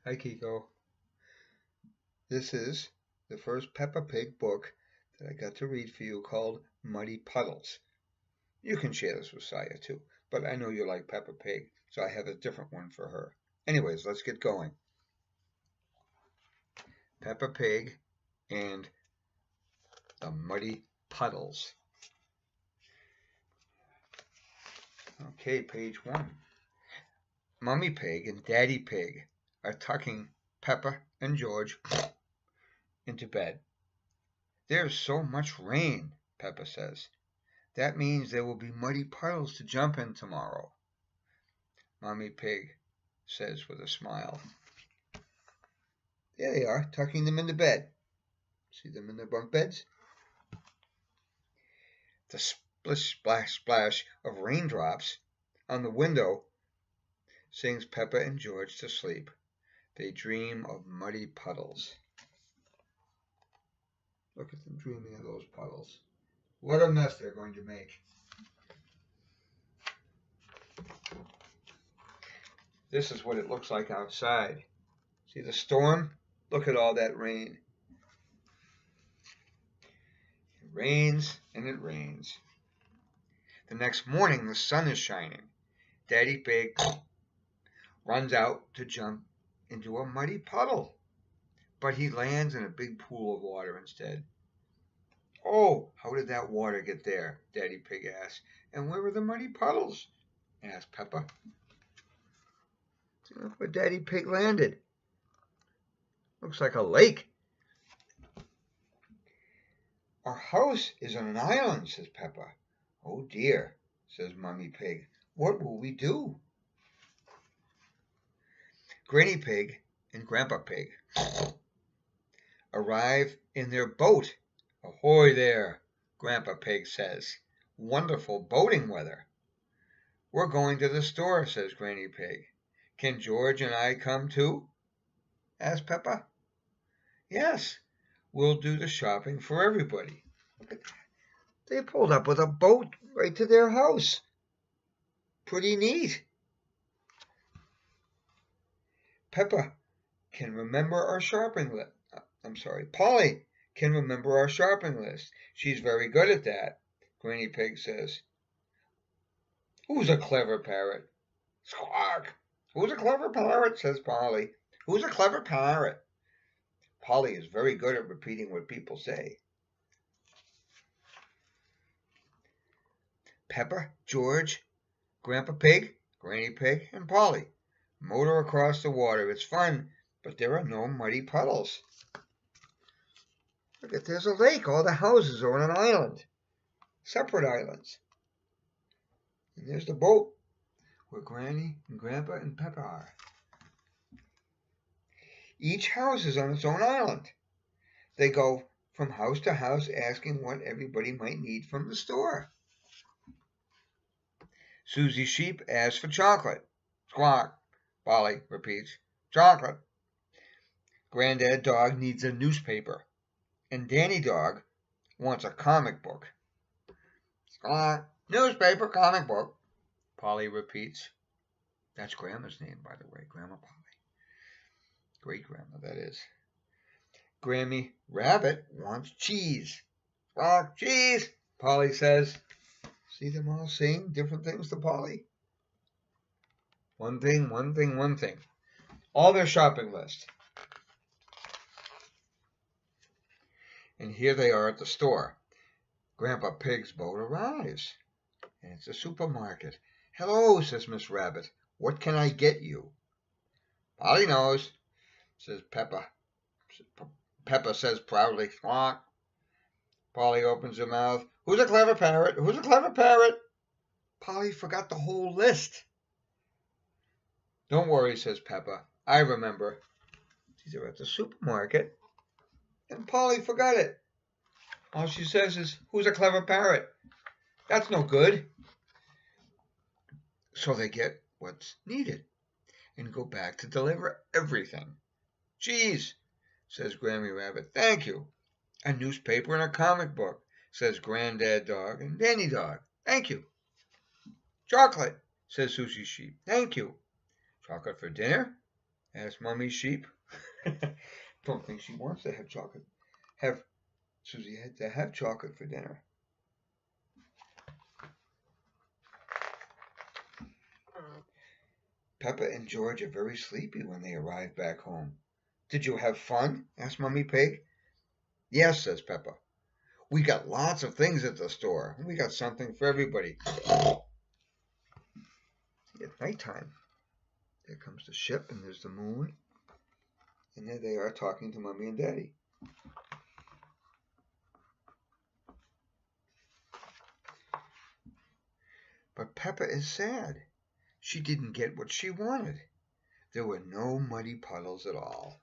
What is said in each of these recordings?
Hi, Kiko. This is the first Peppa Pig book that I got to read for you called Muddy Puddles. You can share this with Saya too, but I know you like Peppa Pig, so I have a different one for her. Anyways, let's get going. Peppa Pig and the Muddy Puddles. Okay, page 1. Mummy Pig and Daddy Pig are tucking Peppa and George into bed. There's so much rain, Peppa says. That means there will be muddy puddles to jump in tomorrow, Mommy Pig says with a smile. There they are, tucking them into bed. See them in their bunk beds? The splish, splash, splash of raindrops on the window sings Peppa and George to sleep. They dream of muddy puddles. Look at them dreaming of those puddles. What a mess they're going to make. This is what it looks like outside. See the storm? Look at all that rain. It rains and it rains. The next morning the sun is shining. Daddy Pig runs out to jump into a muddy puddle, but he lands in a big pool of water instead. Oh, how did that water get there? Daddy Pig asks. And where were the muddy puddles? Asked Peppa. Look where Daddy Pig landed. Looks like a lake. Our house is on an island, says Peppa. Oh dear, says Mummy Pig. What will we do? Granny Pig and Grandpa Pig arrive in their boat. Ahoy there, Grandpa Pig says. Wonderful boating weather. We're going to the store, says Granny Pig. Can George and I come too? Asked Peppa. Yes, we'll do the shopping for everybody. Look at that. They pulled up with a boat right to their house. Pretty neat. Peppa can remember our shopping list. Polly can remember our shopping list. She's very good at that, Granny Pig says. Who's a clever parrot? Squawk! Who's a clever parrot? Says Polly. Who's a clever parrot? Polly is very good at repeating what people say. Peppa, George, Grandpa Pig, Granny Pig, and Polly motor across the water. It's fun, but there are no muddy puddles. Look, there's a lake. All the houses are on an island, separate islands. And there's the boat where Granny and Grandpa and Peppa are. Each house is on its own island. They go from house to house asking what everybody might need from the store. Susie Sheep asks for chocolate. Squawk, Polly repeats. Chocolate. Granddad Dog needs a newspaper. And Danny Dog wants a comic book. Squawk, newspaper, comic book, Polly repeats. That's Grandma's name, by the way, Grandma Polly. Great-grandma, that is. Grammy Rabbit wants cheese. Squawk, cheese, Polly says. See them all saying different things to Polly? One thing, one thing, one thing. All their shopping list. And here they are at the store. Grandpa Pig's boat arrives. And it's a supermarket. Hello, says Miss Rabbit. What can I get you? Polly knows, says Peppa. Peppa says proudly. Squawk. Polly opens her mouth. Who's a clever parrot? Who's a clever parrot? Polly forgot the whole list. Don't worry, says Peppa. I remember. They're at the supermarket. And Polly forgot it. All she says is, who's a clever parrot? That's no good. So they get what's needed and go back to deliver everything. Cheese, says Grammy Rabbit. Thank you. A newspaper and a comic book, says Granddad Dog and Danny Dog. Thank you. Chocolate, says Susie Sheep. Thank you. Chocolate for dinner? asked Mummy Sheep. Don't think she wants to have chocolate. Susie had to have chocolate for dinner. Peppa and George are very sleepy when they arrive back home. Did you have fun? Asked Mummy Pig. Yes, says Peppa. We got lots of things at the store. We got something for everybody. At nighttime, there comes the ship and there's the moon. And there they are talking to Mummy and Daddy. But Peppa is sad. She didn't get what she wanted. There were no muddy puddles at all.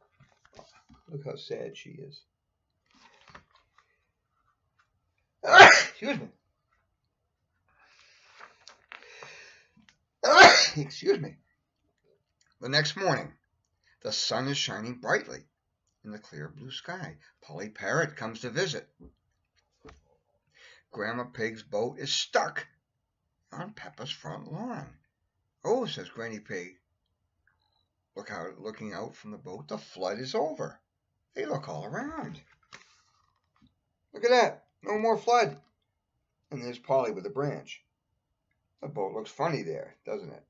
Look how sad she is. Excuse me. Excuse me. The next morning, the sun is shining brightly in the clear blue sky. Polly Parrot comes to visit. Grandma Pig's boat is stuck on Peppa's front lawn. Oh, says Granny Pig. Looking out from the boat, the flood is over. They look all around. Look at that. No more flood. And there's Polly with a branch. The boat looks funny there, doesn't it?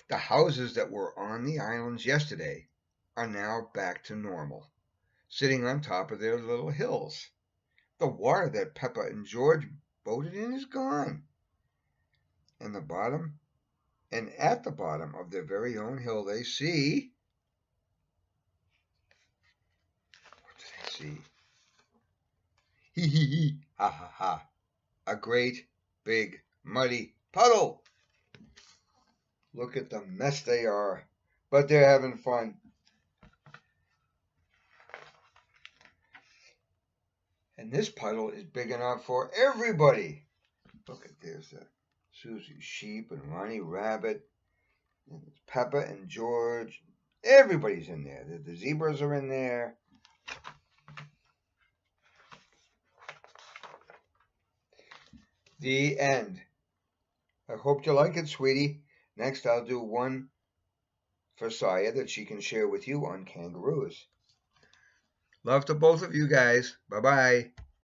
The houses that were on the islands yesterday are now back to normal, sitting on top of their little hills. The water that Peppa and George boated in is gone. And at the bottom of their very own hill they see... What do they see? Hee hee hee, ha ha ha. A great, big, muddy puddle. Look at the mess they are, but they're having fun. And this puddle is big enough for everybody. Look at there's Susie Sheep and Ronnie Rabbit, and Peppa and George. Everybody's in there. The zebras are in there. The end. I hope you like it, sweetie. Next, I'll do one for Saya that she can share with you on kangaroos. Love to both of you guys. Bye-bye.